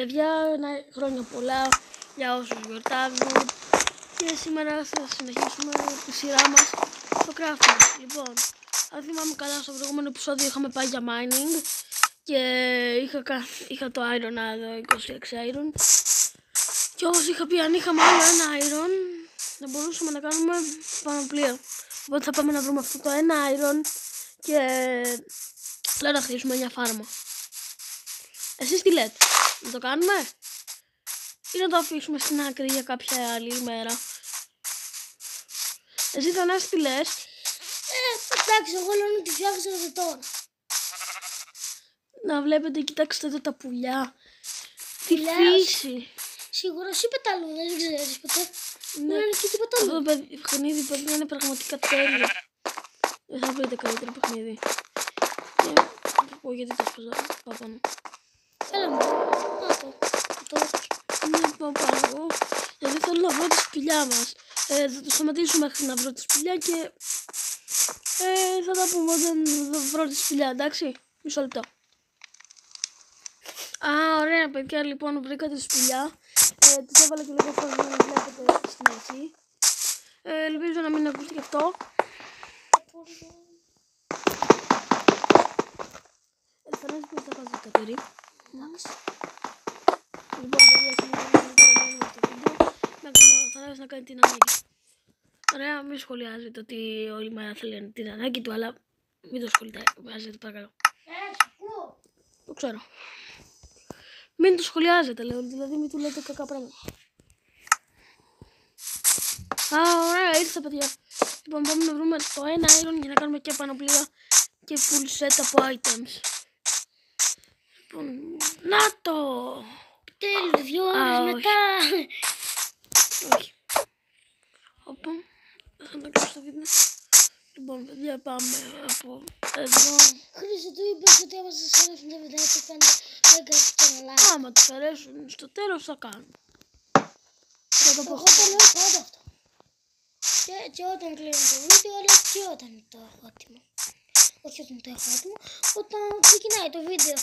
Παιδιά, χρόνια πολλά για όσους γιορτάζουν και σήμερα θα συνεχίσουμε τη σειρά μας στο crafting. Λοιπόν, αν θυμάμαι καλά, στο προηγούμενο επεισόδιο είχαμε πάει για mining και είχα το iron εδώ, 26 iron, και όπως είχα πει, αν είχαμε άλλο ένα iron θα μπορούσαμε να κάνουμε πανοπλία. Οπότε θα πάμε να βρούμε αυτό το ένα iron και λέω να χτίσουμε μια φάρμα. Εσείς τι λέτε, να το κάνουμε ή να το αφήσουμε στην άκρη για κάποια άλλη ημέρα? Εσύ Θανάση τι λες? Εντάξει, εγώ λέω να τη φτιάξω τώρα. Να βλέπετε, κοιτάξτε εδώ τα πουλιά. Τι φύση. Σίγουρα εσύ πεταλούδες, δεν ξέρεις ποτέ. Ναι, είναι και τίποτα άλλο. αυτό το παιχνίδι, παιδιά, είναι πραγματικά τέλειο. Δεν θα βρείτε καλύτερο παιχνίδι. Θα πω γιατί το σπαζά. Πάω πάνω. Έλα μου, να το. Ναι, πάω πάνω. Γιατί θέλω να βρω τη σπηλιά μας. Θα το σταματήσουμε μέχρι να βρω τη σπηλιά και θα τα πούμε όταν βρω τη σπηλιά, εντάξει. Μισό λεπτό. Ωραία παιδιά, λοιπόν βρήκα τη σπηλιά. Της έβαλα και λίγο φως να βλέπετε στην αρχή. Ελπίζω να μην ακούσει και αυτό. Θανάση που θα βάζει κατερί. Λοιπόν παιδιά, σήμερα το βίντεο. Ο Θανάσης να κάνει την ανάγκη. Ωραία, μην σχολιάζετε ότι όλη μέρα θέλει την ανάγκη του, αλλά μην το σχολιάζετε παρακαλώ. Το ξέρω. Μην το σχολιάζετε, λέω, δηλαδή μην του λέτε κακά πράγματα. Ωραία, ήρθα παιδιά. Λοιπόν, πάμε να βρούμε το ένα iron για να κάνουμε και πανοπλία και full set από items. Λοιπόν, να το! Τέλος, 2 ώρες μετά. Όχι. Όπα, θα να κλείσω το βίντεο. Λοιπόν, παιδιά, πάμε από εδώ. Χρήστο, του είπες ότι άμα σας αρέσουν τα βιντεάκια κάνετε like και ένα like. Άμα τους αρέσουν, στο τέλος θα κάνουμε. Εγώ το λέω πάντα αυτό. Και όταν κλείνω το βίντεο, αλλά και όταν το έχω έτοιμο. Όχι όταν το έχω έτοιμο, όταν ξεκινάει το βίντεο.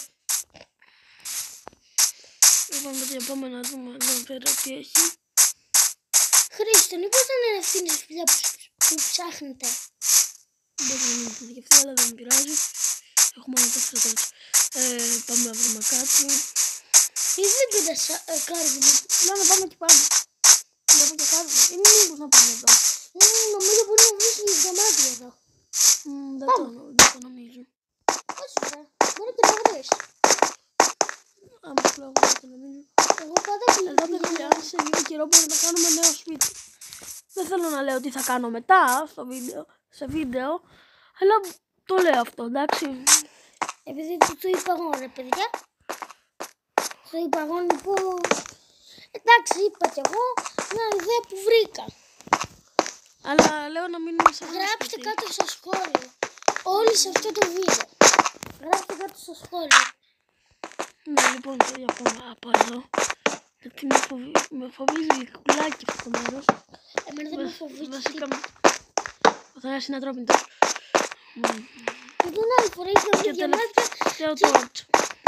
Λοιπόν, παιδιά, πάμε να δούμε εδώ πέρα τι έχει. Χρήστο, μήπως δεν είναι αυτή η σπηλιά που ψάχνετε? Δεν είναι αυτή, αλλά δεν πειράζει. Έχουμε μόνο 4 τέλος. Πάμε να βρούμε κάτι. Ή δεν πήρες κάρβουνο? Να πάμε εκεί πάνω. Βλέπω και κάρβουνο. Ή μήπως να πάμε εδώ? Νομίζω μπορεί να βρεις διαμάντια εδώ. Δεν το νομίζω. Όχι ρε, μπορεί και να βρεις. Άμα πλάγω δεν το νομίζω. Εγώ πάντα εδώ παιδιά, σε λίγο καιρό μπορεί να κάνουμε νέο σπίτι. Δεν θέλω να λέω τι θα κάνω μετά σε βίντεο, αλλά το λέω αυτό, εντάξει. Επειδή το είπα εγώ ρε παιδιά. Το είπα εγώ λοιπόν. Εντάξει, είπα κι εγώ μια ιδέα που βρήκα. Αλλά λέω να μείνουμε σε αυτό. Γράψτε κάτω στο σχόλιο όλοι σε αυτό το βίντεο. Γράψτε κάτω στο σχόλιο. Ναι, λοιπόν, παιδιά, πάμε από εδώ. Γιατί με φοβίζει λιγουλάκι αυτό το μέρος. Εμένα δεν με φοβίζει. Βασικά, ο Θανάσης είναι ατρόπινος. Την άλλη φορά είχα βρει διαμάτια. Και ο τόρτ.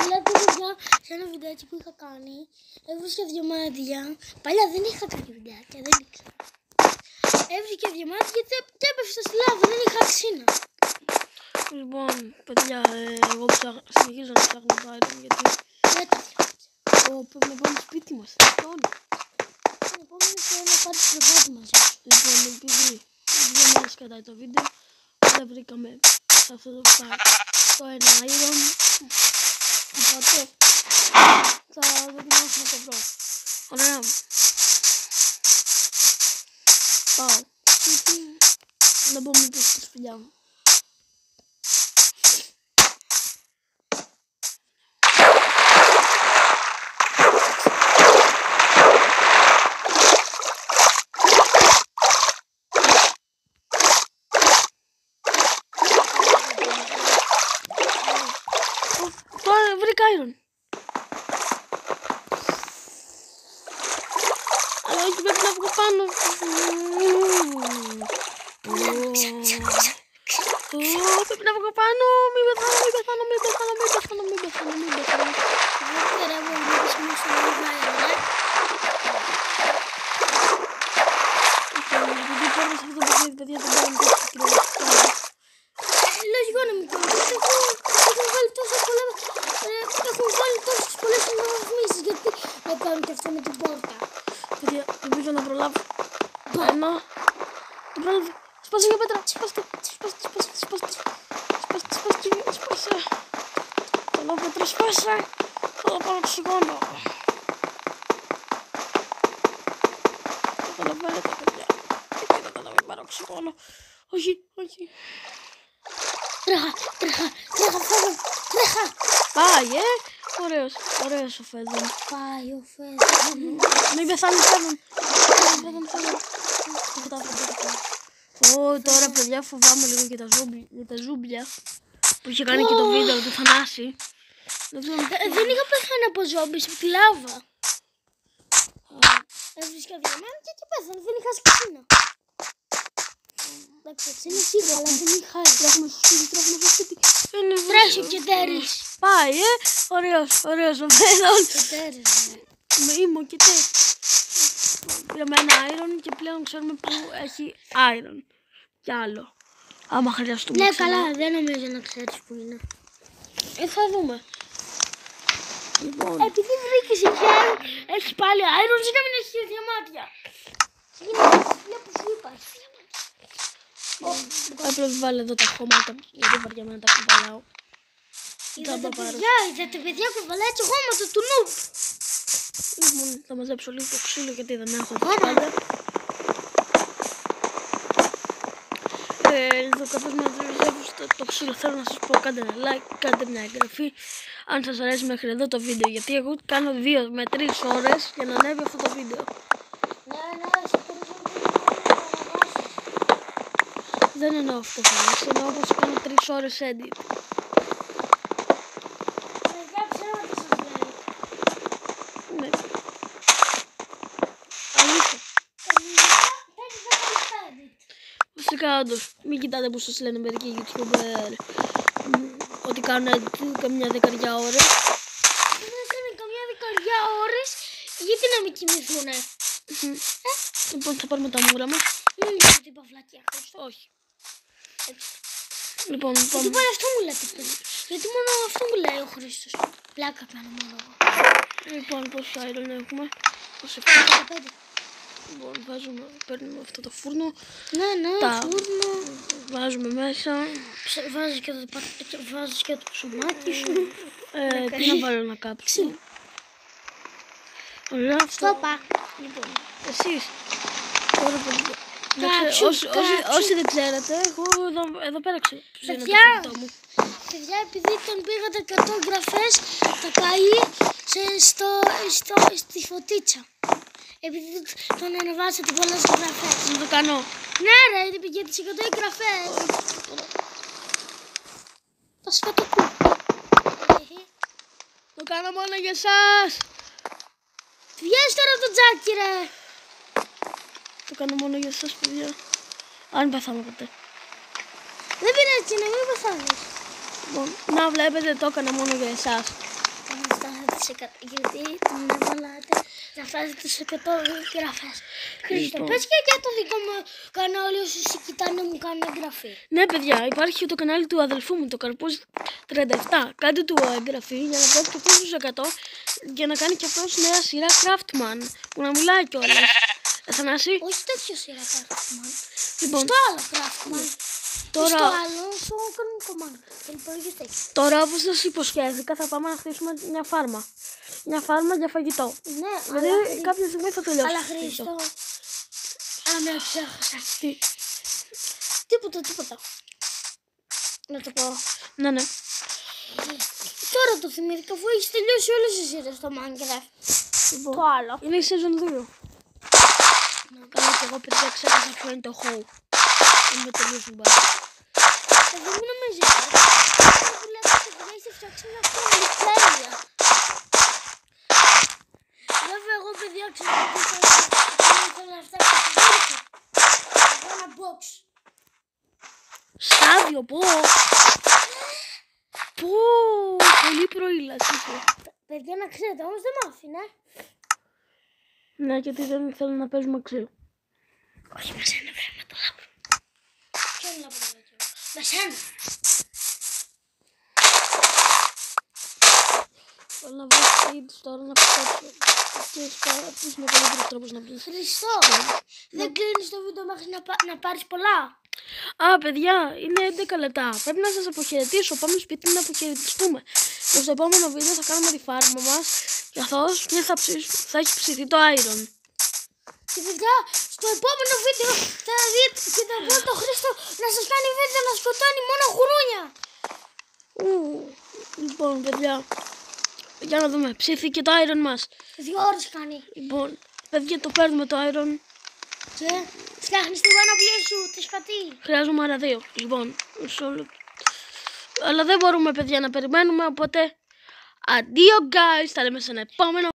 Δηλαδή, παιδιά, σε ένα βιντεάκι που είχα κάνει, έβρισκα διαμάντια. Παλιά δεν είχα κάνει βιντεάκια, δεν ήξερα. Έβρισκα διαμάντια και έπεφτα στη λάβα, δεν είχα ξύνα. Λοιπόν, παιδιά, εγώ συνεχίζω να ψάχνω το iron γιατί πρέπει να πάμε σπίτι μας. Λοιπόν, θέλω να πάρει το πόδι μας. Λοιπόν, επειδή 2 μέρες κρατάει το βίντεο, δεν βρήκαμε σε αυτό το το ένα iron. Οπότε θα δοκιμάσω να το βρω. Ωραία. Πάω σπίτι να μπω μήπως στη σπηλιά μου. Βρήκα iron. Αλλά όχι, πρέπει να βγω πάνω. Πρέπει να βγω πάνω. Μην πεθάνω. κάνει και αυτό με την πόρτα. Παιδιά, ελπίζω να προλάβω. Ένα. Το πρόλαβε. Σπάσε για πέτρα. Σπάστε. Καλό πέτρα, σπάσε. Το παροξυγόνο. Καταλαβαίνετε, παιδιά. Γιατί δεν καταλαβαίνει παροξυγόνο. Όχι. Τρέχα, φεύγω, τρέχα. Πάει, ωραίος ο Φέδων. Πάει ο Φέδων. Μην πεθάνει, Φέδων. Τώρα, παιδιά, φοβάμαι λίγο για τα ζούμπια που είχε κάνει και το βίντεο του Θανάση. Δεν είχα πεθάνει από ζόμπι, στη λάβα. Έβρισκα διαμάντια και πέθανε, δεν είχα σκηνά. Εντάξει, έτσι είναι σίγουρα, αλλά δεν είχα. Τρέχουμε στο σπίτι. Τρέχει και τέρις. Πάει, ωραίος ο Φέδων. Και τέρις, ναι. Είμαι και τέρις. Πήραμε ένα iron και πλέον ξέρουμε που έχει iron. Κι άλλο. Άμα χρειαστούμε. Ναι, καλά, δεν νομίζω να ξέρεις που είναι. Θα δούμε. Λοιπόν. Επειδή βρήκες εκεί, έχει πάλι iron, να μην έχει διαμάντια. Βλέπω σου είπα, έχει διαμάντια. Έπρεπε να βάλω εδώ τα χώματα, γιατί βαριέμαι να τα κουβαλάω. Είδατε παιδιά κουβαλάει και χώματα του νου. Λοιπόν, θα μαζέψω λίγο το ξύλο γιατί δεν έχω τα σπάλια. Καθώς μαζεύω το ξύλο, θέλω να σας πω, κάντε ένα like, κάντε μια εγγραφή αν σας αρέσει μέχρι εδώ το βίντεο, γιατί εγώ κάνω 2 με 3 ώρες για να ανέβει αυτό το βίντεο. Δεν εννοώ αυτό, εννοώ πως κάνω 3 ώρες edit. Ναι. Αλήθεια. Φυσικά, όντως, μην κοιτάτε που σας λένε μερικοί YouTuber ότι κάνουν καμιά 10 ώρες. Δεν κάνουν καμιά 10 ώρες, γιατί να μην κοιμηθούνε. Λοιπόν, θα πάρουμε τα μούρα μας. Μην λέτε την παυλακία, Χριστό. Όχι. Λοιπόν, Γιατί πάλι αυτό μου λέτε, παιδί. Γιατί μόνο αυτό μου λέει ο Χρήστος. Πλάκα κάνω μόνο εγώ. Λοιπόν, πόσο iron έχουμε? 15. Λοιπόν, παίρνουμε αυτό το φούρνο. Ναι, φούρνο. Βάζουμε μέσα. Βάζεις και το ψωμάκι σου. Τι να βάλω να κάψω? Ωραία, αυτό. Στόπα. Λοιπόν, εσείς. Τώρα, όσοι δεν ξέρετε, εγώ εδώ πέρα ξέρω. Παιδιά, επειδή τον πήγατε 100 εγγραφές, θα πάει στη φωτίτσα. Επειδή τον ανεβάσατε πολλές εγγραφές. Να το κάνω. Ναι ρε, γιατί πήγε τις 100 εγγραφές. Το σκατοκού. Το κάνω μόνο για εσάς. Βγες τώρα το τζάκι ρε. Το κάνω μόνο για εσάς, παιδιά. Αν πεθάνω ποτέ. Δεν πειράζει, να μην πεθάνεις. Λοιπόν, να βλέπετε, το έκανα μόνο για εσάς. Γιατί τον έβαλατε να φτάσετε σε 100 εγγραφές. Χρήστο, πες και για το δικό μου κανάλι όσοι κοιτάνε μου κάνουν εγγραφή. Ναι παιδιά, υπάρχει το κανάλι του αδελφού μου, το Καρπούς 37. Κάντε του εγγραφή για να βγάλει και αυτός τους 100 για να κάνει και αυτός νέα σειρά Craftman που να μιλάει κιόλας. Θανάση. Όχι τέτοιο σειρά Craftman. Λοιπόν, στο άλλο Craftman. Τώρα, στο άλλο, στο κανονικό μάνα. Τώρα, όπως σας υποσχέθηκα, θα πάμε να χτίσουμε μια φάρμα. Μια φάρμα για φαγητό. Ναι, δηλαδή κάποια στιγμή θα τελειώσει. Αλλά Χρήστο. Α, ναι, ξέχασα. Τι? Τίποτα. Να το πω. Ναι. Τώρα το θυμήθηκα, αφού έχεις τελειώσει όλες τις σειρές στο Minecraft. Λοιπόν, το άλλο. είναι η season 2. Καλά και εγώ παιδιά ξέχασα ποιο είναι το hoe. Είμαι τελείως μπάρ. Δεν μου νομίζεις. Που λέτε ότι δεν έχεις φτιάξει μια τέλεια. Βέβαια εγώ παιδιά ξέρω ότι θέλω να φτιάξω ένα box. Στάδιο, πω! Πολύ προήλαση. Παιδιά να ξέρετε, όμως δεν μ' άφηνε. Ναι, γιατί δεν θέλω να παίζουμε ξύλο. Όχι με σένα, βρε, με το λάπρο. Ποιον λάπρο με το με σένα. Θέλω να βρω seeds τώρα να πιστέψω. Αυτός είναι ο καλύτερος τρόπος να βρεις. Χριστό, δεν κλείνεις το βίντεο μέχρι να πάρεις πολλά. Α, παιδιά, είναι 11 λεπτά. Πρέπει να σας αποχαιρετήσω. Πάμε στο σπίτι να αποχαιρετιστούμε. Και στο επόμενο βίντεο θα κάνουμε τη φάρμα μας. Καθώς θα έχει ψηθεί το iron. Και παιδιά, στο επόμενο βίντεο θα δείτε και θα πω το Χρήστο να σας κάνει βίντεο να σκοτώνει μόνο γουρούνια. Λοιπόν, παιδιά, για να δούμε. Ψήθηκε το iron μας. 2 ώρες κάνει. Λοιπόν, παιδιά, το παίρνουμε το iron. Και φτιάχνεις την πανοπλία σου, τη σπατή. Χρειάζομαι άλλα 2. Λοιπόν, μισό λεπτό. Αλλά δεν μπορούμε, παιδιά, να περιμένουμε. Οπότε, αντίο, guys. Θα λέμε σε ένα επόμενο